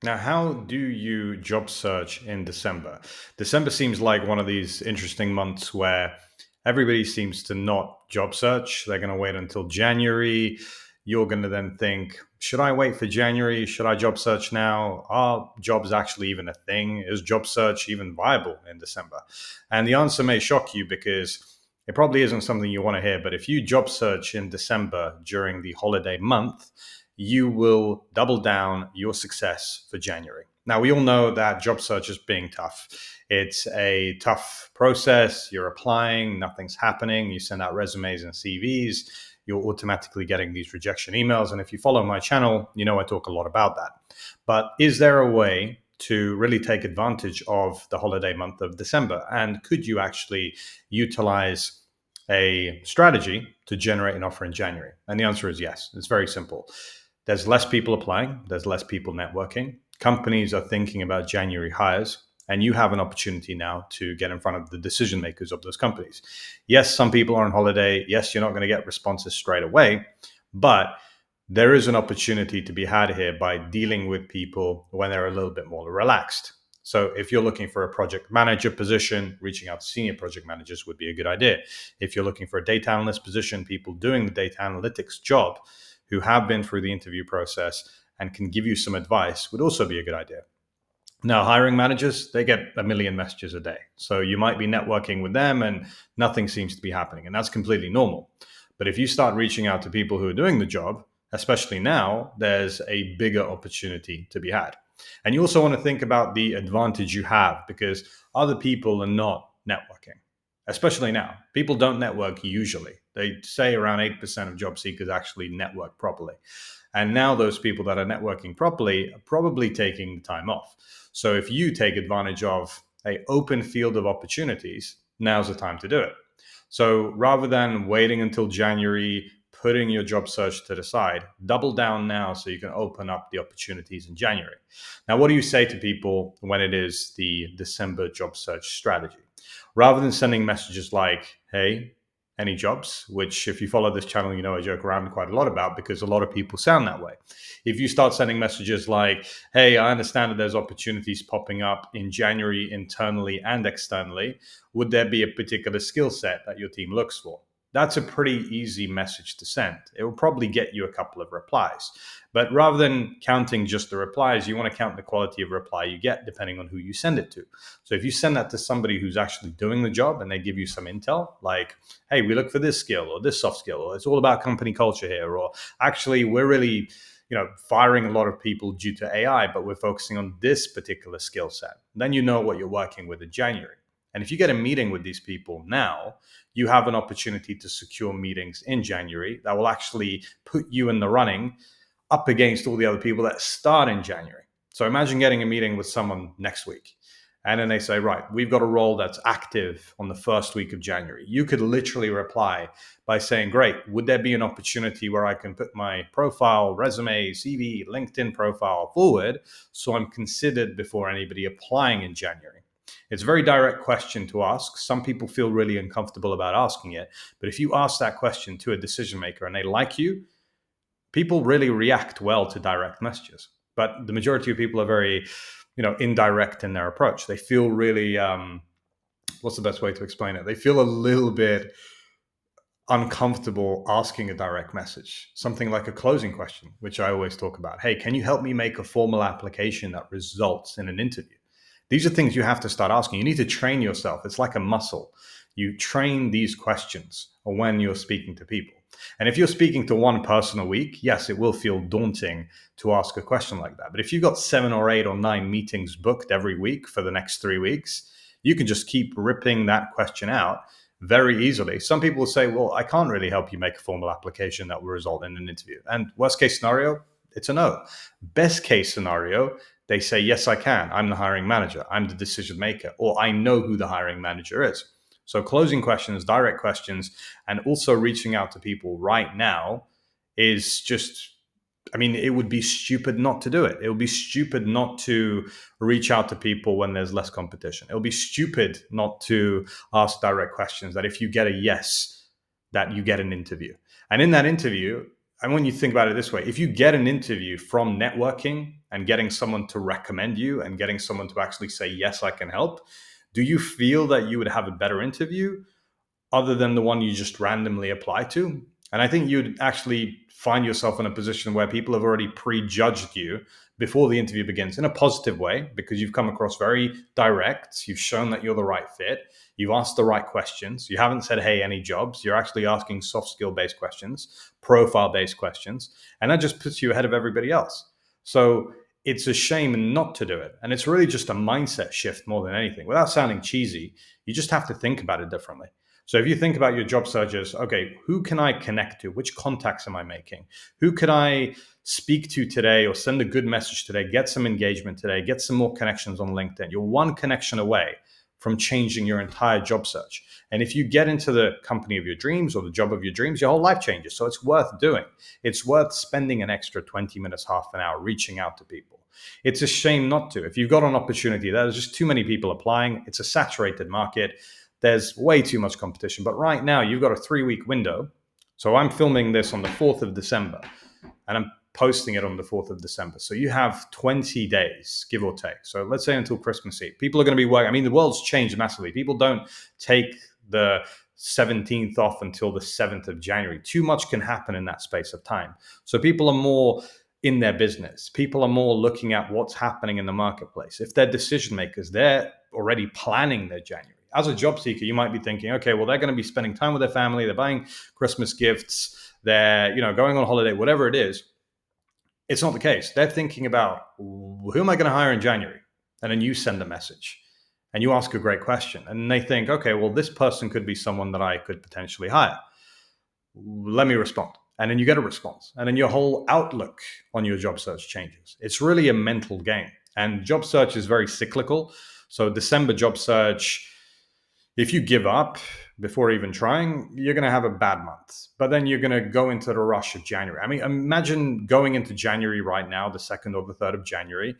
Now, how do you job search in December? December seems like one of these interesting months where everybody seems to not job search. They're going to wait until January. You're going to then think, should I wait for January? Should I job search now? Are jobs actually even a thing? Is job search even viable in December? And the answer may shock you because it probably isn't something you want to hear. But if you job search in December during the holiday month, you will double down your success for January. Now, we all know that job search is being tough. It's a tough process. You're applying, nothing's happening. You send out resumes and CVs. You're automatically getting these rejection emails. And if you follow my channel, you know I talk a lot about that. But is there a way to really take advantage of the holiday month of December? And could you actually utilize a strategy to generate an offer in January? And the answer is yes. It's very simple. There's less people applying, there's less people networking. Companies are thinking about January hires, and you have an opportunity now to get in front of the decision makers of those companies. Yes, some people are on holiday. Yes, you're not going to get responses straight away, but there is an opportunity to be had here by dealing with people when they're a little bit more relaxed. So if you're looking for a project manager position, reaching out to senior project managers would be a good idea. If you're looking for a data analyst position, people doing the data analytics job who have been through the interview process and can give you some advice would also be a good idea. Now, hiring managers, they get a million messages a day. So you might be networking with them and nothing seems to be happening. And that's completely normal. But if you start reaching out to people who are doing the job, especially now, there's a bigger opportunity to be had. And you also want to think about the advantage you have because other people are not networking, especially now. People don't network usually. They say around 8% of job seekers actually network properly. And now those people that are networking properly are probably taking the time off. So if you take advantage of an open field of opportunities, now's the time to do it. So rather than waiting until January, putting your job search to the side, double down now so you can open up the opportunities in January. Now, what do you say to people when it is the December job search strategy? Rather than sending messages like, hey, any jobs, which if you follow this channel, you know I joke around quite a lot about because a lot of people sound that way. If you start sending messages like, hey, I understand that there's opportunities popping up in January internally and externally, would there be a particular skill set that your team looks for? That's a pretty easy message to send. It will probably get you a couple of replies. But rather than counting just the replies, you want to count the quality of reply you get depending on who you send it to. So if you send that to somebody who's actually doing the job and they give you some intel, like, hey, we look for this skill or this soft skill, or it's all about company culture here, or actually we're really firing a lot of people due to AI, but we're focusing on this particular skill set. Then you know what you're working with in January. And if you get a meeting with these people now, you have an opportunity to secure meetings in January that will actually put you in the running up against all the other people that start in January. So imagine getting a meeting with someone next week. And then they say, right, we've got a role that's active on the first week of January. You could literally reply by saying, great, would there be an opportunity where I can put my profile, resume, CV, LinkedIn profile forward so I'm considered before anybody applying in January? It's a very direct question to ask. Some people feel really uncomfortable about asking it. But if you ask that question to a decision maker and they like you, people really react well to direct messages. But the majority of people are very, indirect in their approach. They feel really, what's the best way to explain it? They feel a little bit uncomfortable asking a direct message, something like a closing question, which I always talk about. Hey, can you help me make a formal application that results in an interview? These are things you have to start asking. You need to train yourself. It's like a muscle. You train these questions when you're speaking to people. And if you're speaking to one person a week, yes, it will feel daunting to ask a question like that. But if you've got 7 or 8 or 9 meetings booked every week for the next 3 weeks, you can just keep ripping that question out very easily. Some people will say, well, I can't really help you make a formal application that will result in an interview. And worst case scenario, it's a no. Best case scenario, they say, yes, I can. I'm the hiring manager. I'm the decision maker, or I know who the hiring manager is. So closing questions, direct questions, and also reaching out to people right now is just, it would be stupid not to do it. It would be stupid not to reach out to people when there's less competition. It would be stupid not to ask direct questions that if you get a yes, that you get an interview. And in that interview, I want you to think about it this way. If you get an interview from networking and getting someone to recommend you and getting someone to actually say, yes, I can help, do you feel that you would have a better interview other than the one you just randomly apply to? And I think you'd actually find yourself in a position where people have already prejudged you before the interview begins in a positive way, because you've come across very direct. You've shown that you're the right fit. You've asked the right questions. You haven't said, hey, any jobs? You're actually asking soft skill based questions, profile based questions. And that just puts you ahead of everybody else. So it's a shame not to do it. And it's really just a mindset shift more than anything. Without sounding cheesy, you just have to think about it differently. So if you think about your job searches, okay, who can I connect to? Which contacts am I making? Who can I speak to today or send a good message today? Get some engagement today, get some more connections on LinkedIn. You're one connection away from changing your entire job search. And if you get into the company of your dreams or the job of your dreams, your whole life changes. So it's worth doing. It's worth spending an extra 20 minutes, half an hour reaching out to people. It's a shame not to. If you've got an opportunity, there's just too many people applying. It's a saturated market. There's way too much competition. But right now, you've got a 3-week window. So I'm filming this on the 4th of December, and I'm posting it on the 4th of December. So you have 20 days, give or take. So let's say until Christmas Eve. People are going to be working. I mean, the world's changed massively. People don't take the 17th off until the 7th of January. Too much can happen in that space of time. So people are more in their business. People are more looking at what's happening in the marketplace. If they're decision makers, they're already planning their January. As a job seeker, you might be thinking, okay, well, they're going to be spending time with their family. They're buying Christmas gifts. They're, going on holiday, whatever it is. It's not the case. They're thinking about, who am I going to hire in January? And then you send a message and you ask a great question. And they think, okay, well, this person could be someone that I could potentially hire. Let me respond. And then you get a response. And then your whole outlook on your job search changes. It's really a mental game. And job search is very cyclical. So December job search, if you give up before even trying, you're going to have a bad month. But then you're going to go into the rush of January. I mean, imagine going into January right now, the 2nd or the 3rd of January,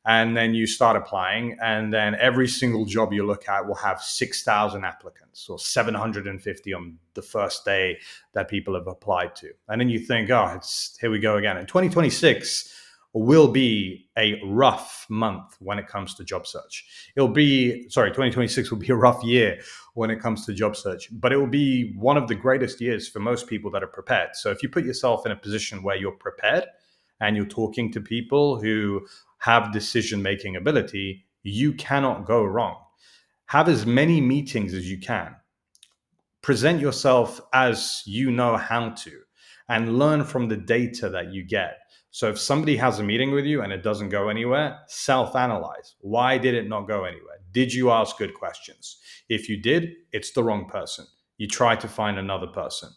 and then you start applying, and then every single job you look at will have 6,000 applicants or 750 on the first day that people have applied to. And then you think, oh, here we go again. In 2026 will be a rough month when it comes to job search. 2026 will be a rough year when it comes to job search, but it will be one of the greatest years for most people that are prepared. So if you put yourself in a position where you're prepared and you're talking to people who have decision-making ability, you cannot go wrong. Have as many meetings as you can. Present yourself as you know how to, and learn from the data that you get. So if somebody has a meeting with you and it doesn't go anywhere, self-analyze. Why did it not go anywhere? Did you ask good questions? If you did, it's the wrong person. You try to find another person.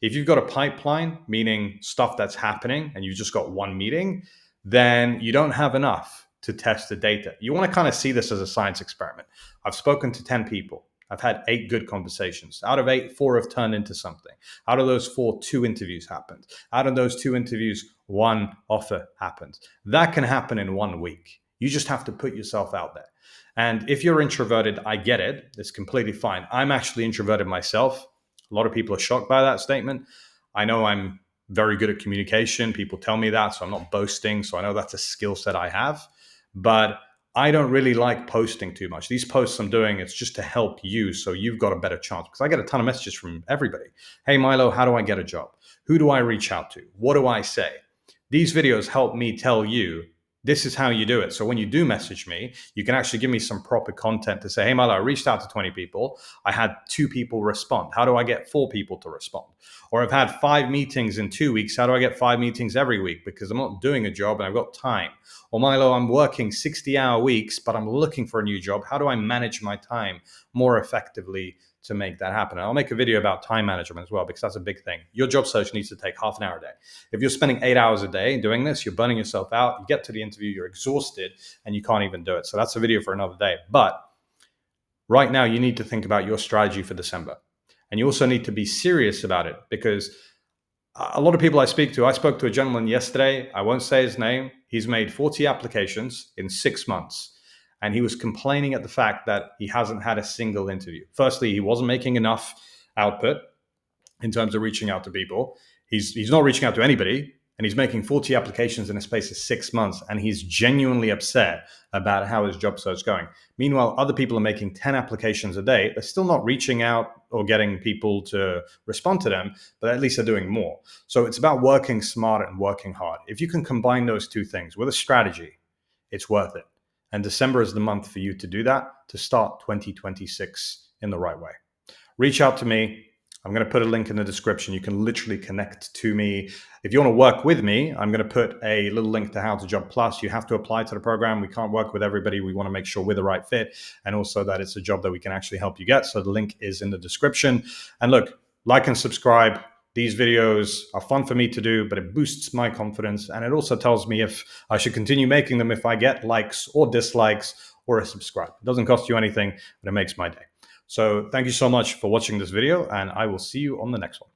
If you've got a pipeline, meaning stuff that's happening, and you've just got one meeting, then you don't have enough to test the data. You want to kind of see this as a science experiment. I've spoken to 10 people. I've had 8 good conversations. Out of 8, 4 have turned into something. Out of those 4, 2 interviews happened. Out of those 2 interviews, 1 offer happened. That can happen in 1 week. You just have to put yourself out there. And if you're introverted, I get it. It's completely fine. I'm actually introverted myself. A lot of people are shocked by that statement. I know I'm very good at communication. People tell me that, so I'm not boasting. So I know that's a skill set I have. But I don't really like posting too much. These posts I'm doing, it's just to help you so you've got a better chance. Because I get a ton of messages from everybody. Hey, Milo, how do I get a job? Who do I reach out to? What do I say? These videos help me tell you this is how you do it. So when you do message me, you can actually give me some proper content to say, hey, Milo, I reached out to 20 people. I had 2 people respond. How do I get 4 people to respond? Or I've had 5 meetings in 2 weeks. How do I get 5 meetings every week? Because I'm not doing a job and I've got time. Or Milo, I'm working 60-hour weeks, but I'm looking for a new job. How do I manage my time more effectively to make that happen? And I'll make a video about time management as well, because that's a big thing. Your job search needs to take half an hour a day. If you're spending 8 hours a day doing this, you're burning yourself out. You get to the interview, you're exhausted, and you can't even do it. So that's a video for another day. But right now, you need to think about your strategy for December. And you also need to be serious about it, because a lot of people I spoke to a gentleman yesterday. I won't say his name. He's made 40 applications in 6 months. And he was complaining at the fact that he hasn't had a single interview. Firstly, he wasn't making enough output in terms of reaching out to people. He's not reaching out to anybody, and he's making 40 applications in a space of 6 months, and he's genuinely upset about how his job search is going. Meanwhile, other people are making 10 applications a day. They're still not reaching out or getting people to respond to them, but at least they're doing more. So it's about working smart and working hard. If you can combine those two things with a strategy, it's worth it. And December is the month for you to do that, to start 2026 in the right way. Reach out to me. I'm going to put a link in the description. You can literally connect to me. If you want to work with me, I'm going to put a little link to How to Job Plus. You have to apply to the program. We can't work with everybody. We want to make sure we're the right fit, and also that it's a job that we can actually help you get. So the link is in the description. And look, like and subscribe. These videos are fun for me to do, but it boosts my confidence. And it also tells me if I should continue making them if I get likes or dislikes or a subscribe. It doesn't cost you anything, but it makes my day. So thank you so much for watching this video, and I will see you on the next one.